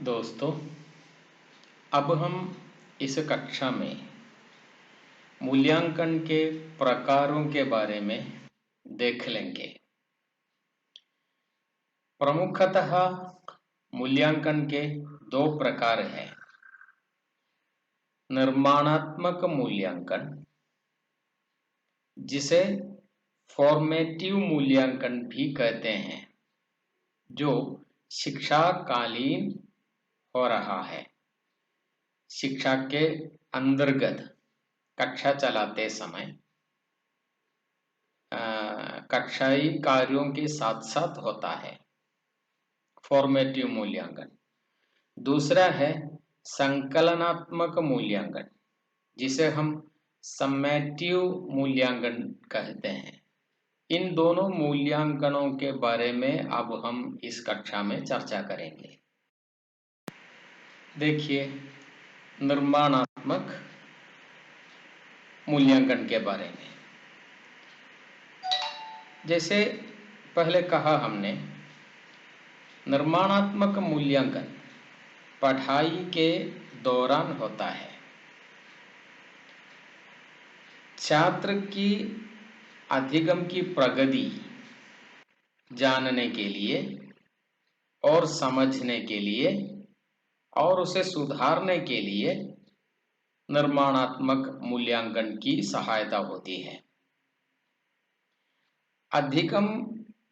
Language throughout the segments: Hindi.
दोस्तों, अब हम इस कक्षा में मूल्यांकन के प्रकारों के बारे में देख लेंगे। प्रमुखतः मूल्यांकन के दो प्रकार हैं। निर्माणात्मक मूल्यांकन, जिसे फॉर्मेटिव मूल्यांकन भी कहते हैं, जो शिक्षाकालीन हो रहा है। शिक्षा के अंतर्गत कक्षा चलाते समय कक्षाई कार्यों के साथ साथ होता है फॉर्मेटिव मूल्यांकन। दूसरा है संकलनात्मक मूल्यांकन, जिसे हम सम्मेटिव मूल्यांकन कहते हैं। इन दोनों मूल्यांकनों के बारे में अब हम इस कक्षा में चर्चा करेंगे। देखिए, निर्माणात्मक मूल्यांकन के बारे में, जैसे पहले कहा हमने, निर्माणात्मक मूल्यांकन पढ़ाई के दौरान होता है। छात्र की अधिगम की प्रगति जानने के लिए और समझने के लिए और उसे सुधारने के लिए निर्माणात्मक मूल्यांकन की सहायता होती है। अधिगम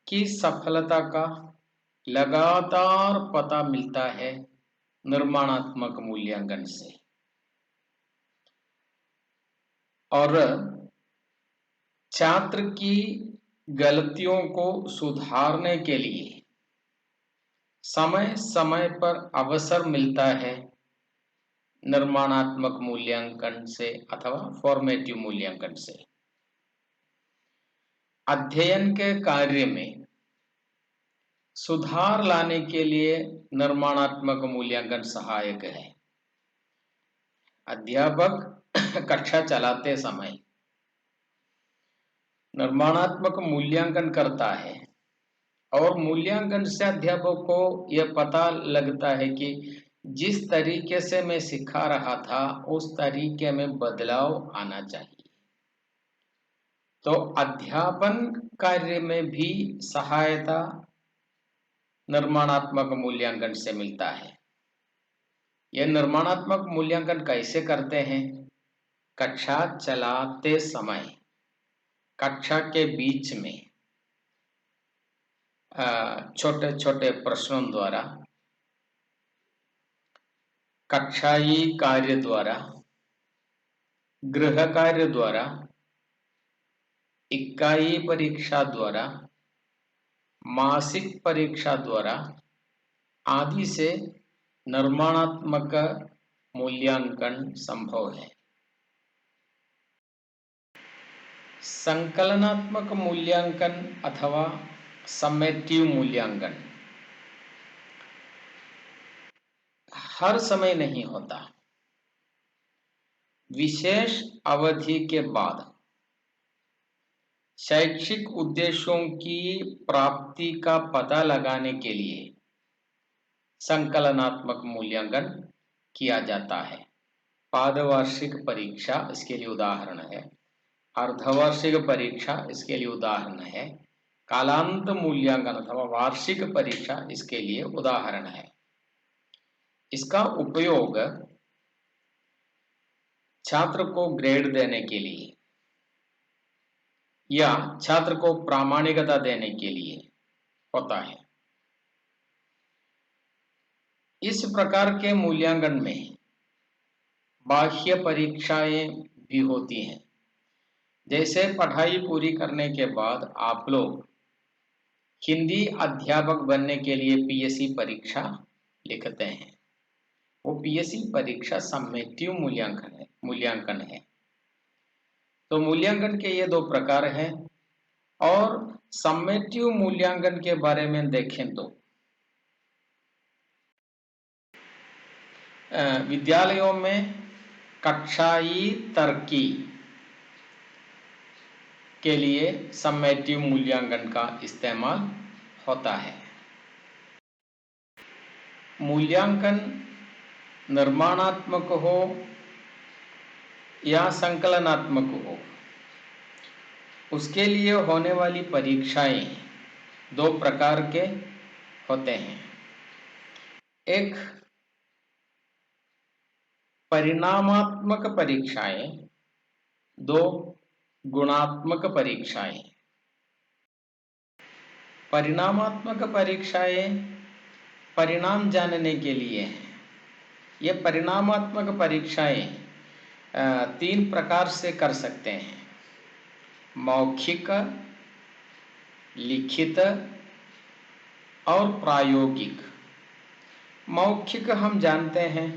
की सफलता का लगातार पता मिलता है निर्माणात्मक मूल्यांकन से, और छात्र की गलतियों को सुधारने के लिए समय समय पर अवसर मिलता है निर्माणात्मक मूल्यांकन से अथवा फॉर्मेटिव मूल्यांकन से। अध्ययन के कार्य में सुधार लाने के लिए निर्माणात्मक मूल्यांकन सहायक है। अध्यापक कक्षा चलाते समय निर्माणात्मक मूल्यांकन करता है और मूल्यांकन से अध्यापक को यह पता लगता है कि जिस तरीके से मैं सिखा रहा था उस तरीके में बदलाव आना चाहिए। तो अध्यापन कार्य में भी सहायता निर्माणात्मक मूल्यांकन से मिलता है। यह निर्माणात्मक मूल्यांकन कैसे करते हैं? कक्षा चलाते समय कक्षा के बीच में छोटे छोटे प्रश्नों द्वारा, कक्षाई कार्य द्वारा, गृह कार्य द्वारा, इकाई परीक्षा द्वारा, मासिक परीक्षा द्वारा आदि से निर्माणात्मक मूल्यांकन संभव है। संकलनात्मक मूल्यांकन अथवा सम्मेटिव मूल्यांकन हर समय नहीं होता। विशेष अवधि के बाद शैक्षिक उद्देश्यों की प्राप्ति का पता लगाने के लिए संकलनात्मक मूल्यांकन किया जाता है। पादवार्षिक परीक्षा इसके लिए उदाहरण है, अर्धवार्षिक परीक्षा इसके लिए उदाहरण है, कालांत मूल्यांकन अथवा वार्षिक परीक्षा इसके लिए उदाहरण है। इसका उपयोग छात्र को ग्रेड देने के लिए या छात्र को प्रामाणिकता देने के लिए होता है। इस प्रकार के मूल्यांकन में बाह्य परीक्षाएं भी होती हैं। जैसे पढ़ाई पूरी करने के बाद आप लोग हिंदी अध्यापक बनने के लिए पीएससी परीक्षा लिखते हैं। वो पीएससी परीक्षा सम्मेटिव मूल्यांकन है। तो मूल्यांकन के ये दो प्रकार हैं। और सम्मेटिव मूल्यांकन के बारे में देखें तो विद्यालयों में कक्षाई तरक्की के लिए सम्मेटिव मूल्यांकन का इस्तेमाल होता है। मूल्यांकन निर्माणात्मक हो या संकलनात्मक हो, उसके लिए होने वाली परीक्षाएं दो प्रकार के होते हैं। एक परिणामात्मक परीक्षाएं, दो गुणात्मक परीक्षाएं। परिणामात्मक परीक्षाएं परिणाम जानने के लिए हैं। ये परिणामात्मक परीक्षाएं तीन प्रकार से कर सकते हैं: मौखिक, लिखित और प्रायोगिक। मौखिक हम जानते हैं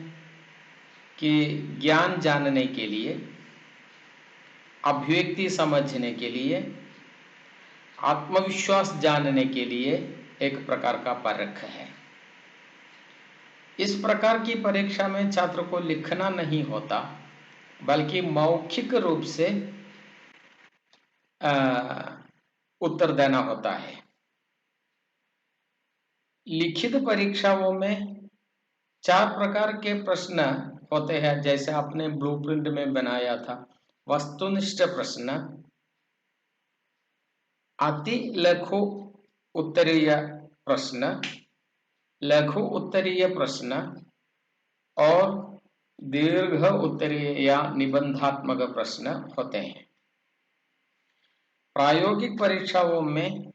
कि ज्ञान जानने के लिए, अभिव्यक्ति समझने के लिए, आत्मविश्वास जानने के लिए एक प्रकार का परख है। इस प्रकार की परीक्षा में छात्र को लिखना नहीं होता, बल्कि मौखिक रूप से उत्तर देना होता है। लिखित परीक्षाओं में चार प्रकार के प्रश्न होते हैं, जैसे आपने ब्लूप्रिंट में बनाया था। वस्तुनिष्ठ प्रश्न, अति लघु उत्तरीय प्रश्न, लघु उत्तरीय प्रश्न और दीर्घ उत्तरीय या निबंधात्मक प्रश्न होते हैं। प्रायोगिक परीक्षाओं में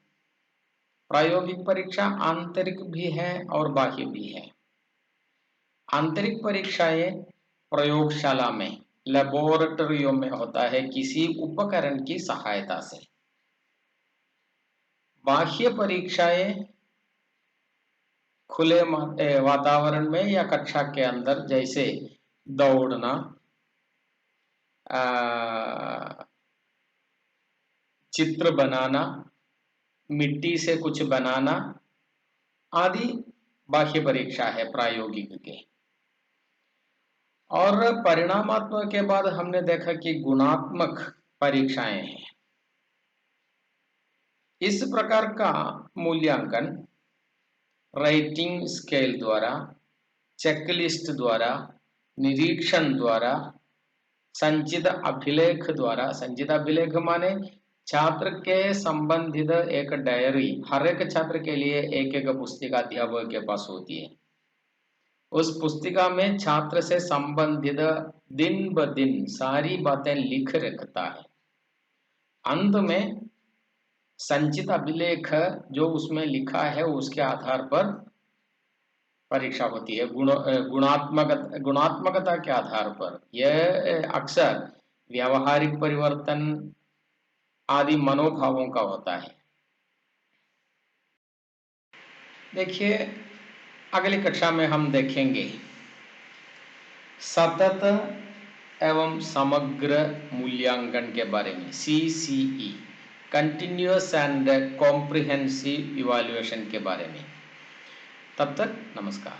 प्रायोगिक परीक्षा आंतरिक भी है और बाह्य भी है। आंतरिक परीक्षाएं प्रयोगशाला में, लेबोरेटरियों में होता है किसी उपकरण की सहायता से। बाह्य परीक्षाएं खुले वातावरण में या कक्षा के अंदर, जैसे दौड़ना, चित्र बनाना, मिट्टी से कुछ बनाना आदि बाह्य परीक्षा है प्रायोगिक के। और परिणामात्मक के बाद हमने देखा कि गुणात्मक परीक्षाएं हैं। इस प्रकार का मूल्यांकन राइटिंग स्केल द्वारा, चेकलिस्ट द्वारा, निरीक्षण द्वारा, संचित अभिलेख द्वारा। संचित अभिलेख माने छात्र के संबंधित एक डायरी, हर एक छात्र के लिए एक एक पुस्तिका अध्यापक के पास होती है। उस पुस्तिका में छात्र से संबंधित दिन ब दिन सारी बातें लिख रखता है। अंत में संचित अभिलेख जो उसमें लिखा है उसके आधार पर परीक्षा होती है। गुणात्मकता के आधार पर यह अक्सर व्यावहारिक परिवर्तन आदि मनोभावों का होता है। देखिए, अगली कक्षा में हम देखेंगे सतत एवं समग्र मूल्यांकन के बारे में, CCE, continuous and comprehensive evaluation के बारे में। तब तक नमस्कार।